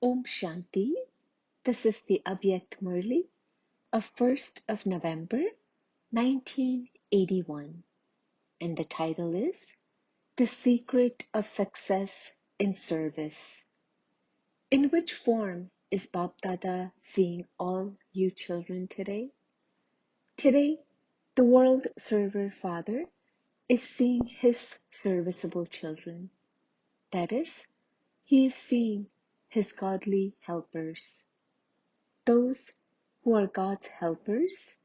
Om Shanti. This is the Avyakt Murli of 1st of November 1981, and the title is The Secret of Success in Service. In which form is Bap Dada seeing all you children today? Today, the World Server Father is seeing his serviceable children. That is, he is seeing his godly helpers. Those who are God's helpers,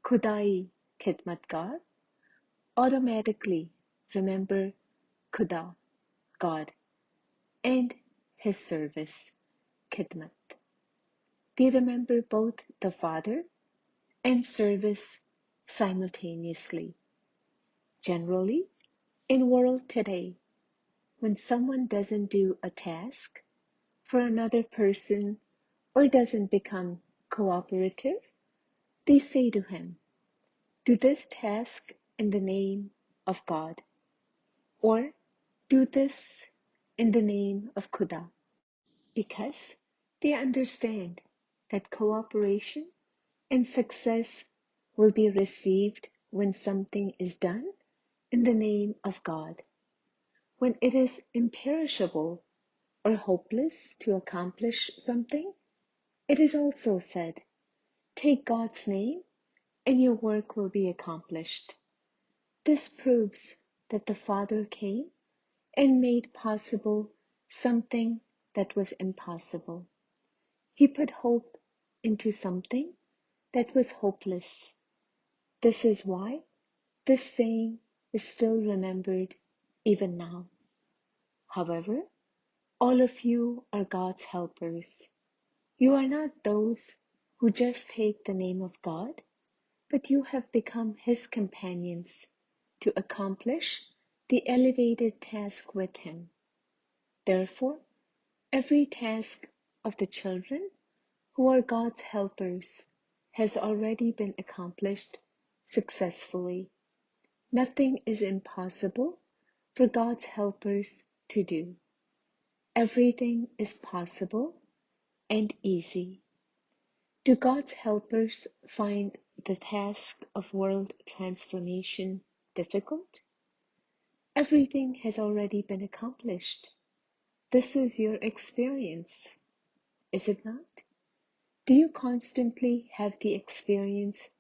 Khudai Khidmatgar, automatically remember Khuda, God, and His service, Khidmat. They remember both the Father and service simultaneously. Generally, in world today, when someone doesn't do a task for another person or doesn't become cooperative, they say to him, "Do this task in the name of God," or "Do this in the name of Khuda," because they understand that cooperation and success will be received when something is done in the name of God. When it is imperishable or hopeless to accomplish something, it is also said, "Take God's name and your work will be accomplished." This proves that the Father came and made possible something that was impossible. He put hope into something that was hopeless. This is why this saying is still remembered even now. However, all of you are God's helpers. You are not those who just take the name of God, but you have become His companions to accomplish the elevated task with Him. Therefore, every task of the children who are God's helpers has already been accomplished successfully. Nothing is impossible for God's helpers to do. Everything is possible and easy. Do God's helpers find the task of world transformation difficult? Everything has already been accomplished. This is your experience, is it not? Do you constantly have the experience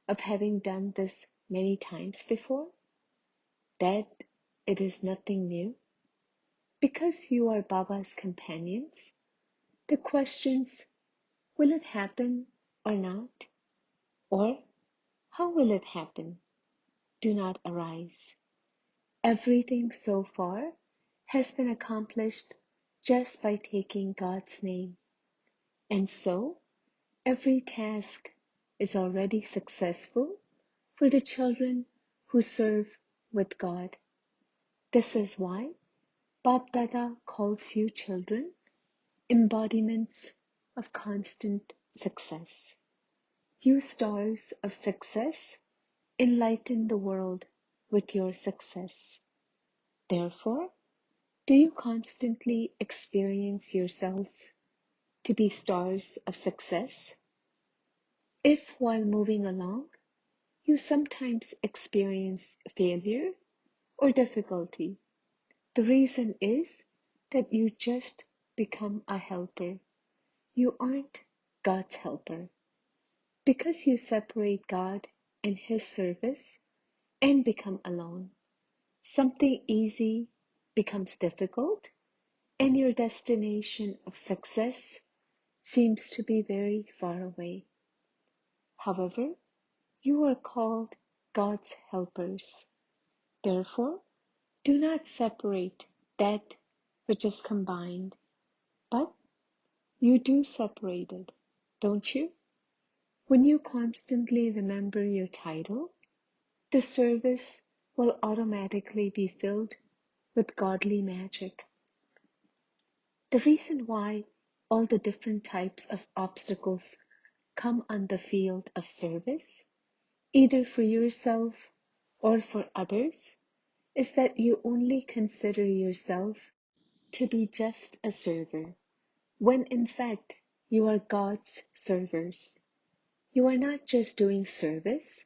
of having done this many times before? That it is nothing new? Because you are Baba's companions, the questions, will it happen or not? Or how will it happen? Do not arise. Everything so far has been accomplished just by taking God's name. And so, every task is already successful for the children who serve with God. This is why Bap Dada calls you children embodiments of constant success. You stars of success enlighten the world with your success. Therefore, do you constantly experience yourselves to be stars of success? If while moving along, you sometimes experience failure or difficulty, the reason is that you just become a helper. You aren't God's helper. Because you separate God and His service and become alone, something easy becomes difficult, and your destination of success seems to be very far away. However, you are called God's helpers. Therefore, do not separate that which is combined, but you do separate it, don't you? When you constantly remember your title, the service will automatically be filled with godly magic. The reason why all the different types of obstacles come on the field of service, either for yourself or for others, is that you only consider yourself to be just a server, when in fact you are God's servers. You are not just doing service,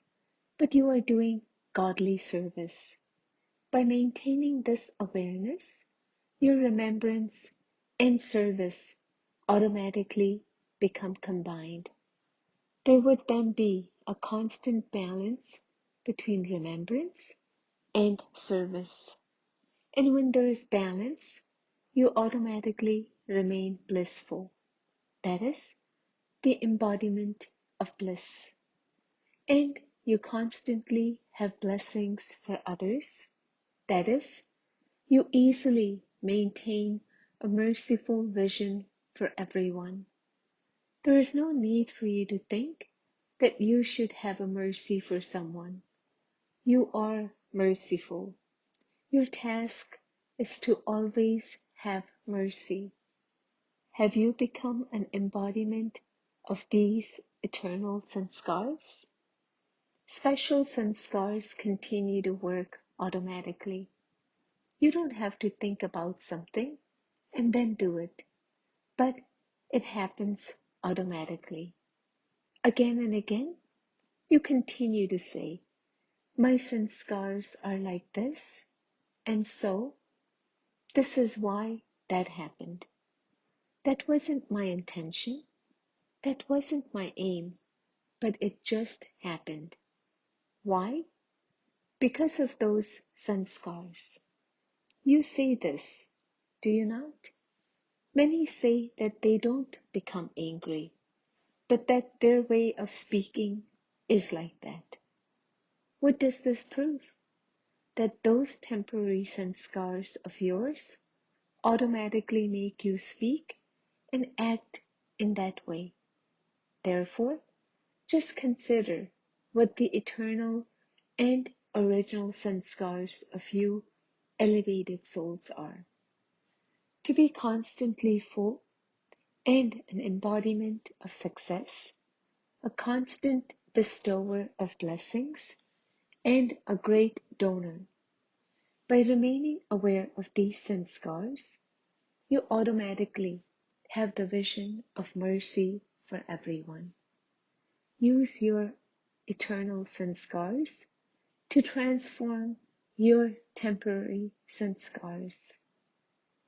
but you are doing godly service. By maintaining this awareness, your remembrance and service automatically become combined. There would then be a constant balance between remembrance and service. And when there is balance, you automatically remain blissful. That is the embodiment of bliss. And you constantly have blessings for others. That is, you easily maintain a merciful vision for everyone. There is no need for you to think that you should have a mercy for someone. You are merciful. Your task is to always have mercy. Have you become an embodiment of these eternal sanskars? Special sanskars continue to work automatically. You don't have to think about something and then do it, but it happens automatically. Again and again, you continue to say, my sanskars are like this, and so this is why that happened. That wasn't my intention, that wasn't my aim, but it just happened. Why? Because of those sanskars. You say this, do you not? Many say that they don't become angry, but that their way of speaking is like that. What does this prove? That those temporary sanskars of yours automatically make you speak and act in that way. Therefore, just consider what the eternal and original sanskars of you elevated souls are. To be constantly full and an embodiment of success, a constant bestower of blessings, and a great donor. By remaining aware of these sanskars, you automatically have the vision of mercy for everyone. Use your eternal sanskars to transform your temporary sanskars.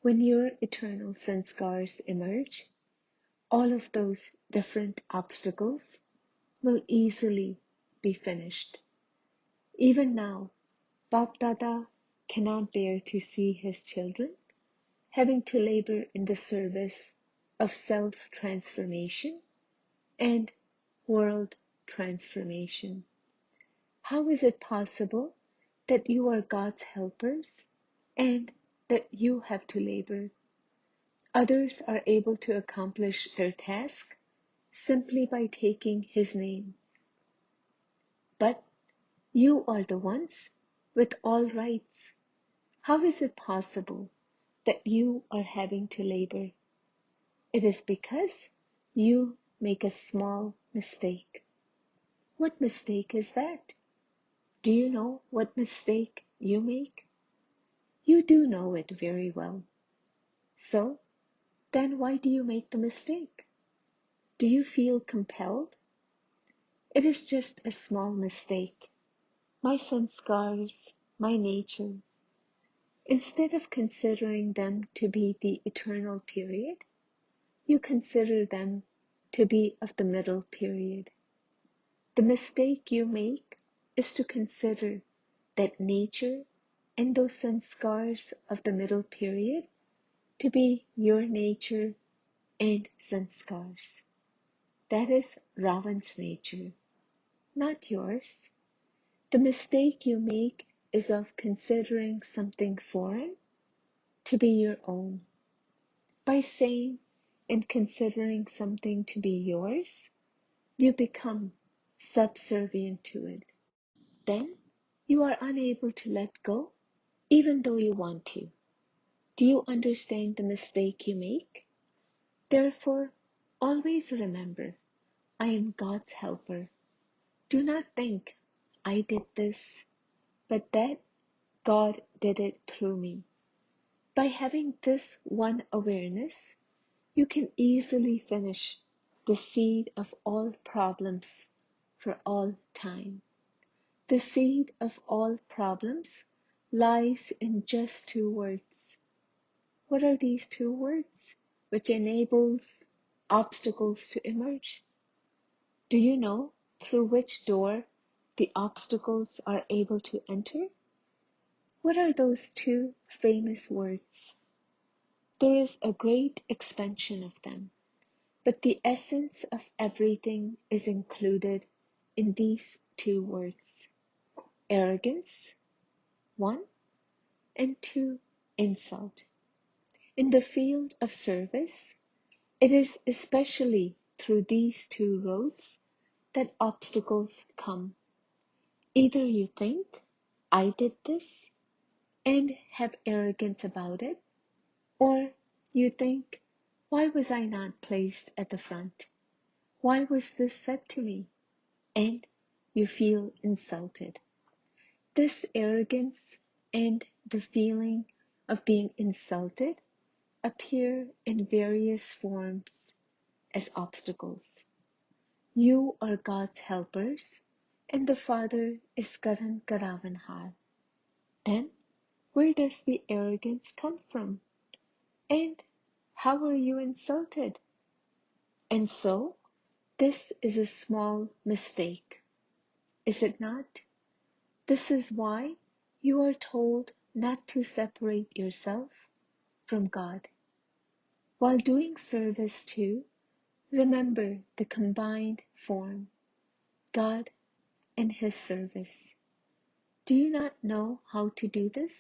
When your eternal sanskars emerge, all of those different obstacles will easily be finished. Even now, Bap Dada cannot bear to see his children having to labor in the service of self-transformation and world transformation. How is it possible that you are God's helpers and that you have to labor? Others are able to accomplish their task simply by taking His name. But you are the ones with all rights. How is it possible that you are having to labor? It is because you make a small mistake. What mistake is that? Do you know what mistake you make? You do know it very well. So, then why do you make the mistake? Do you feel compelled? It is just a small mistake. My sanskars, my nature. Instead of considering them to be the eternal period, you consider them to be of the middle period. The mistake you make is to consider that nature and those sanskars of the middle period to be your nature and sanskars. That is Ravan's nature, not yours. The mistake you make is of considering something foreign to be your own. By saying and considering something to be yours, you become subservient to it. Then you are unable to let go, even though you want to. Do you understand the mistake you make? Therefore, always remember, I am God's helper. Do not think, I did this, but that God did it through me. By having this one awareness, you can easily finish the seed of all problems for all time. The seed of all problems lies in just two words. What are these two words which enables obstacles to emerge? Do you know through which door the obstacles are able to enter? What are those two famous words? There is a great expansion of them, but the essence of everything is included in these two words. Arrogance, one, and two, insult. In the field of service, it is especially through these two roads that obstacles come. Either you think, I did this, and have arrogance about it, or you think, why was I not placed at the front? Why was this said to me? And you feel insulted. This arrogance and the feeling of being insulted appear in various forms as obstacles. You are God's helpers, and the Father is Karan Karavanhar. Then, where does the arrogance come from? And how are you insulted? And so, this is a small mistake, is it not? This is why you are told not to separate yourself from God. While doing service too, remember the combined form, God and His service. Do you not know how to do this?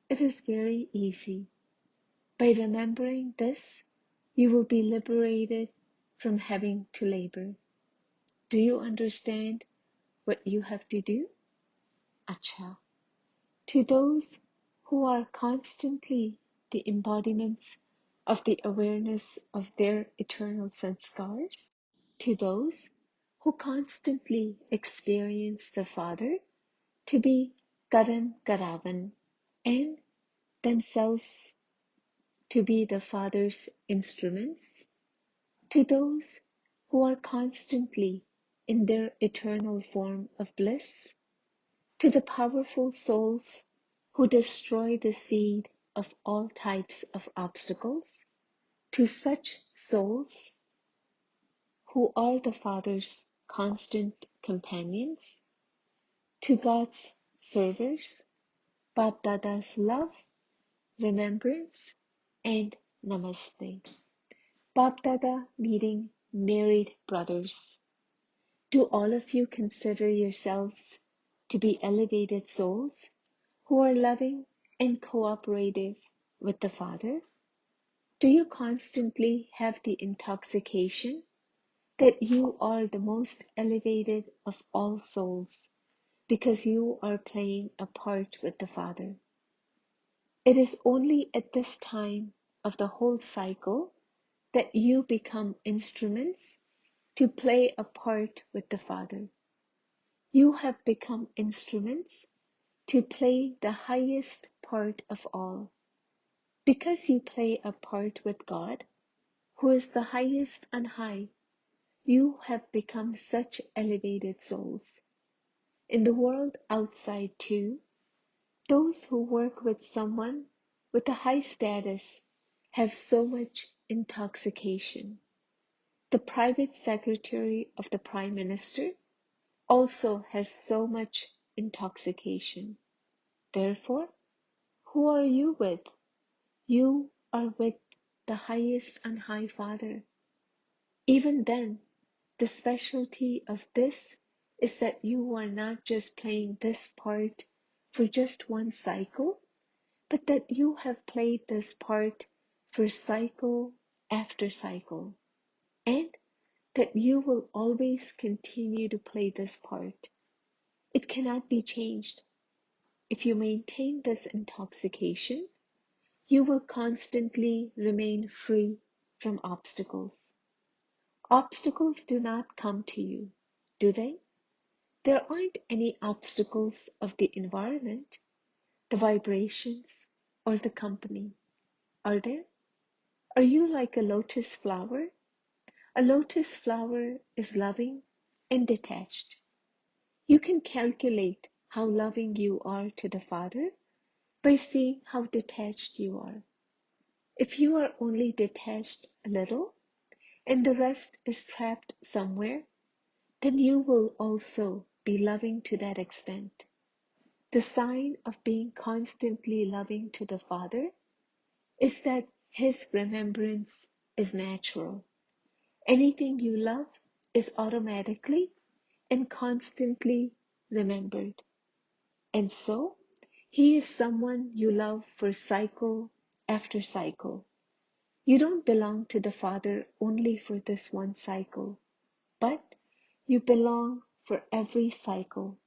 It is very easy. By remembering this, you will be liberated from having to labor. Do you understand what you have to do? Acha. To those who are constantly the embodiments of the awareness of their eternal sanskars, to those who constantly experience the Father to be Karan Karavan and themselves to be the Father's instruments, to those who are constantly in their eternal form of bliss, to the powerful souls who destroy the seed of all types of obstacles, to such souls who are the Father's constant companions, to God's servers, Bap Dada's love, remembrance, and namaste. Bap Dada meeting married brothers. Do all of you consider yourselves to be elevated souls who are loving and cooperative with the Father? Do you constantly have the intoxication that you are the most elevated of all souls because you are playing a part with the Father? It is only at this time of the whole cycle that you become instruments to play a part with the Father. You have become instruments to play the highest part of all. Because you play a part with God, who is the highest and high, you have become such elevated souls. In the world outside too, those who work with someone with a high status have so much intoxication. The private secretary of the Prime Minister also has so much intoxication. Therefore, who are you with? You are with the highest and high Father. Even then, the specialty of this is that you are not just playing this part for just one cycle, but that you have played this part for cycle after cycle, and that you will always continue to play this part. It cannot be changed. If you maintain this intoxication, you will constantly remain free from obstacles. Obstacles do not come to you, do they? There aren't any obstacles of the environment, the vibrations, or the company, are there? Are you like a lotus flower? A lotus flower is loving and detached. You can calculate how loving you are to the Father by seeing how detached you are. If you are only detached a little and the rest is trapped somewhere, then you will also be loving to that extent. The sign of being constantly loving to the Father is that His remembrance is natural. Anything you love is automatically and constantly remembered. And so, He is someone you love for cycle after cycle. You don't belong to the Father only for this one cycle, but you belong for every cycle.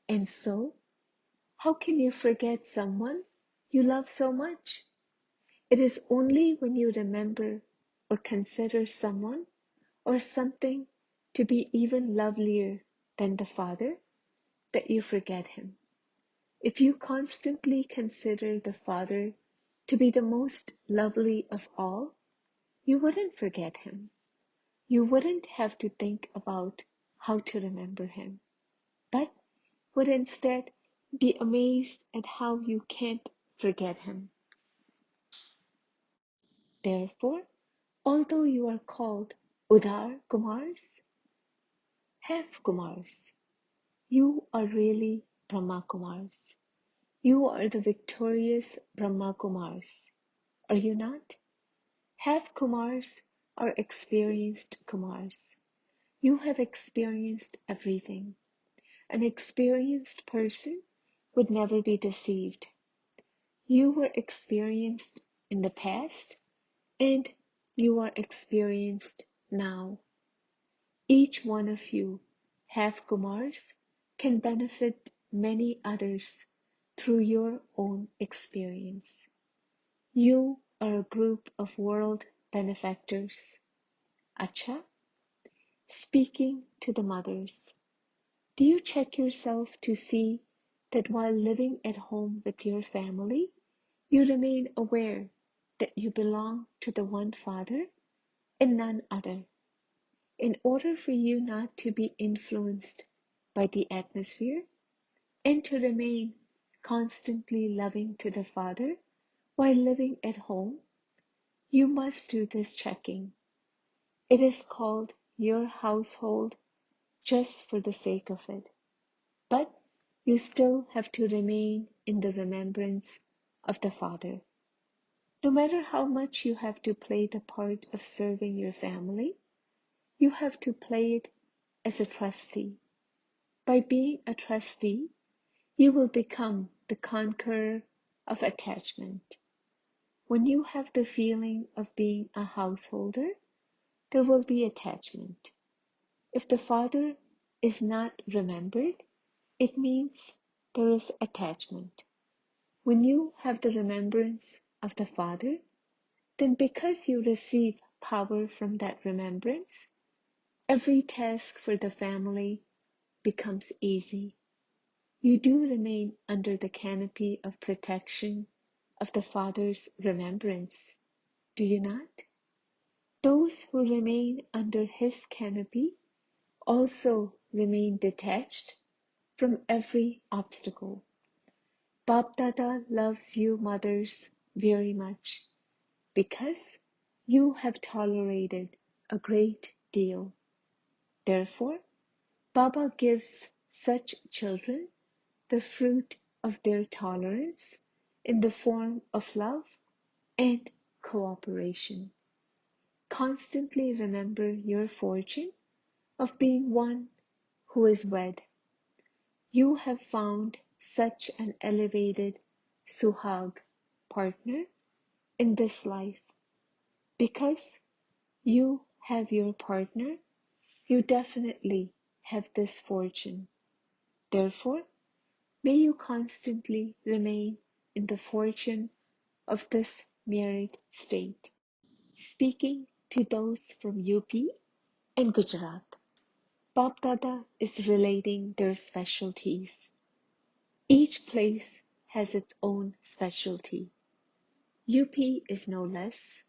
And so, how can you forget someone you love so much? It is only when you remember or consider someone or something to be even lovelier than the Father that you forget Him. If you constantly consider the Father to be the most lovely of all, you wouldn't forget Him. You wouldn't have to think about how to remember Him, but would instead be amazed at how you can't forget Him. Therefore, although you are called Udar Kumars, half Kumars, you are really Brahma Kumars. You are the victorious Brahma Kumars, are you not? Half Kumars are experienced Kumars. You have experienced everything. An experienced person would never be deceived. You were experienced in the past, and you are experienced now. Each one of you, half Kumars, can benefit many others through your own experience. You are a group of world benefactors. Acha, speaking to the mothers, do you check yourself to see that while living at home with your family, you remain aware that you belong to the one Father and none other? In order for you not to be influenced by the atmosphere and to remain constantly loving to the Father while living at home, you must do this checking. It is called your household just for the sake of it, but you still have to remain in the remembrance of the Father. No matter how much you have to play the part of serving your family, you have to play it as a trustee. By being a trustee, you will become the conqueror of attachment. When you have the feeling of being a householder, there will be attachment. If the Father is not remembered, it means there is attachment. When you have the remembrance of the Father, then because you receive power from that remembrance, every task for the family becomes easy. You do remain under the canopy of protection of the Father's remembrance, do you not? Those who remain under His canopy also remain detached from every obstacle. Bap Dada loves you mothers very much because you have tolerated a great deal. Therefore, Baba gives such children the fruit of their tolerance in the form of love and cooperation. Constantly remember your fortune of being one who is wed. You have found such an elevated Suhag partner in this life. Because you have your partner, you definitely have this fortune. Therefore, may you constantly remain in the fortune of this married state. Speaking to those from UP and Gujarat, Bap Dada is relating their specialties. Each place has its own specialty. UP is no less.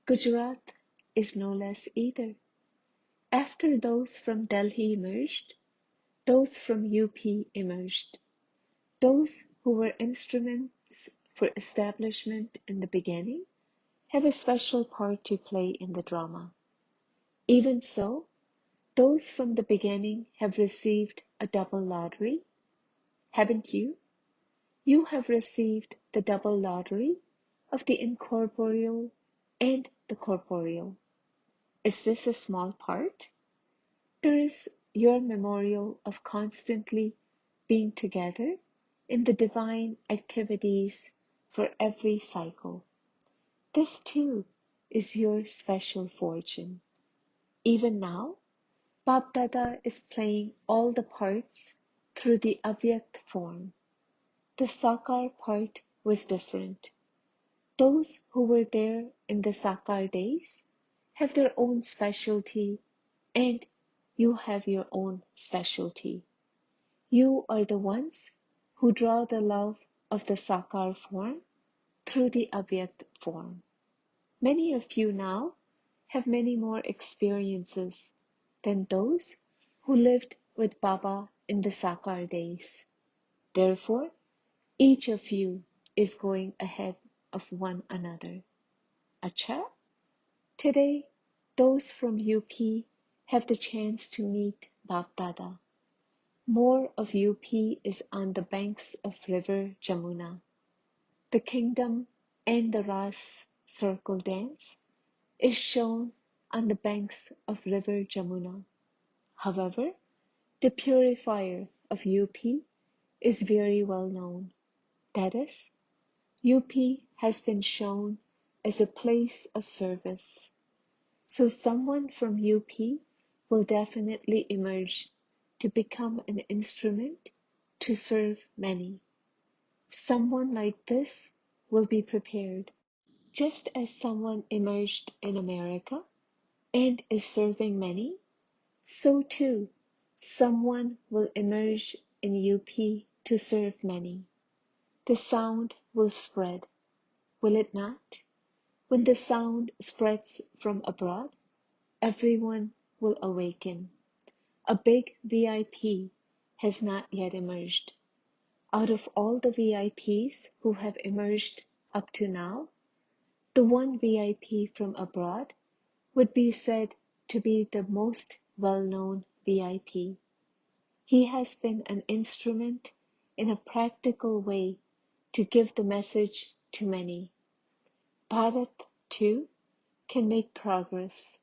Gujarat is no less either. After those from Delhi emerged, those from UP emerged, those who were instruments for establishment in the beginning have a special part to play in the drama. Even so, those from the beginning have received a double lottery, haven't you? You have received the double lottery of the incorporeal and the corporeal. Is this a small part? There is your memorial of constantly being together in the divine activities for every cycle. This too is your special fortune. Even now, Bap Dada is playing all the parts through the Avyakt form. The Sakar part was different. Those who were there in the Sakar days have their own specialty, and you have your own specialty. You are the ones who draw the love of the Sakar form through the Avyakt form. Many of you now have many more experiences than those who lived with Baba in the Sakar days. Therefore, each of you is going ahead of one another. Acha, today those from UP have the chance to meet Bap Dada. More of UP is on the banks of river Jamuna. The kingdom and the Ras circle dance is shown on the banks of river Jamuna. However, the purifier of UP is very well known. That is, UP has been shown as a place of service. So someone from UP will definitely emerge to become an instrument to serve many. Someone like this will be prepared, just as someone emerged in America and is serving many, so too someone will emerge in UP to serve many. The sound will spread, will it not? When the sound spreads from abroad, everyone will awaken. A big VIP has not yet emerged. Out of all the VIPs who have emerged up to now, the one VIP from abroad would be said to be the most well-known VIP. He has been an instrument in a practical way to give the message to many. Bharat, too, can make progress,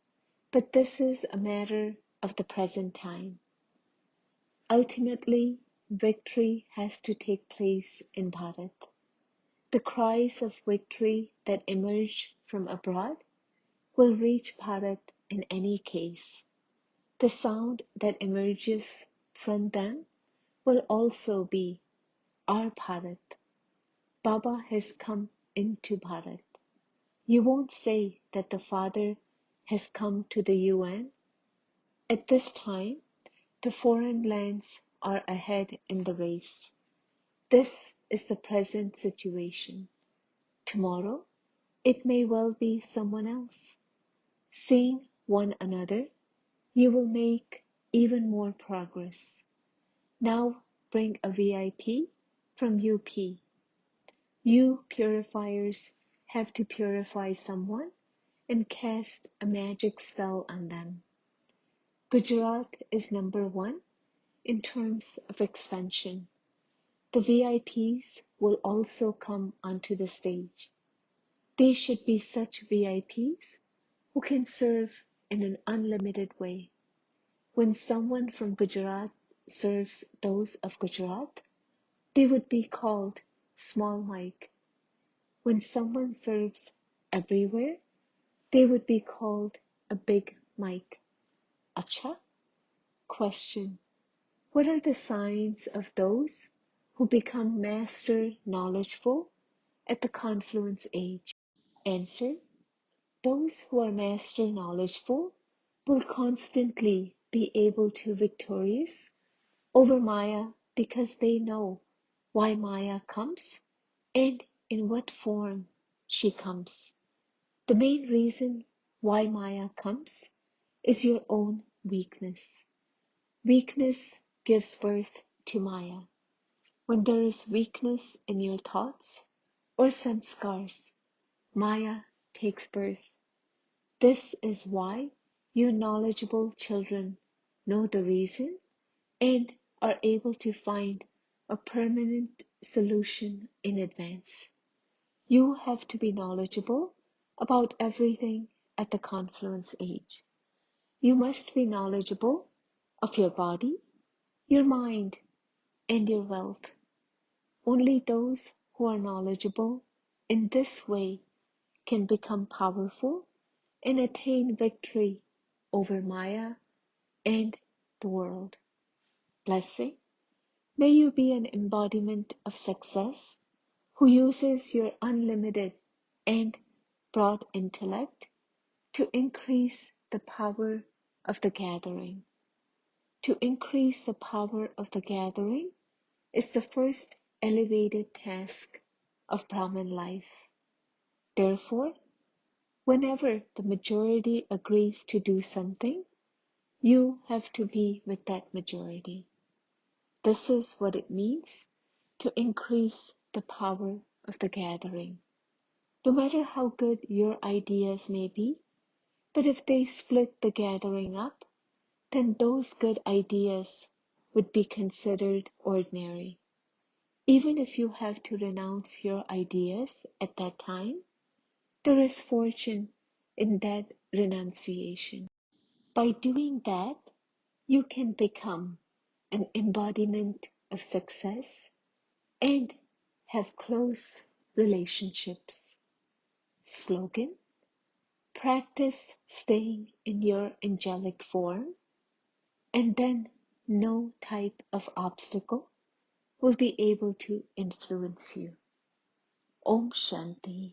but this is a matter of the present time. Ultimately, victory has to take place in Bharat. The cries of victory that emerge from abroad will reach Bharat in any case. The sound that emerges from them will also be our Bharat. Baba has come into Bharat. You won't say that the Father has come to the UN. At this time, the foreign lands are ahead in the race. This is the present situation. Tomorrow, it may well be someone else. Seeing one another, you will make even more progress. Now bring a VIP from UP. You purifiers have to purify someone and cast a magic spell on them. Gujarat is number one in terms of expansion. The VIPs will also come onto the stage. They should be such VIPs who can serve in an unlimited way. When someone from Gujarat serves those of Gujarat, they would be called small mic. When someone serves everywhere, they would be called a big mic. Acha? Question. What are the signs of those who become master knowledgeful at the confluence age? Answer. Those who are master knowledgeful will constantly be able to victorious over Maya because they know why Maya comes and in what form she comes. The main reason why Maya comes is your own weakness. Weakness gives birth to Maya. When there is weakness in your thoughts or sanskars, Maya takes birth. This is why you knowledgeable children know the reason and are able to find a permanent solution in advance. You have to be knowledgeable about everything at the confluence age. You must be knowledgeable of your body, your mind, and your wealth. Only those who are knowledgeable in this way can become powerful and attain victory over Maya and the world. Blessing. May you be an embodiment of success who uses your unlimited and broad intellect to increase the power of the gathering. To increase the power of the gathering is the first elevated task of Brahman life. Therefore, whenever the majority agrees to do something, you have to be with that majority. This is what it means to increase the power of the gathering. No matter how good your ideas may be, but if they split the gathering up, then those good ideas would be considered ordinary. Even if you have to renounce your ideas at that time, there is fortune in that renunciation. By doing that, you can become an embodiment of success and have close relationships. Slogan: practice staying in your angelic form, and then no type of obstacle will be able to influence you. Om Shanti.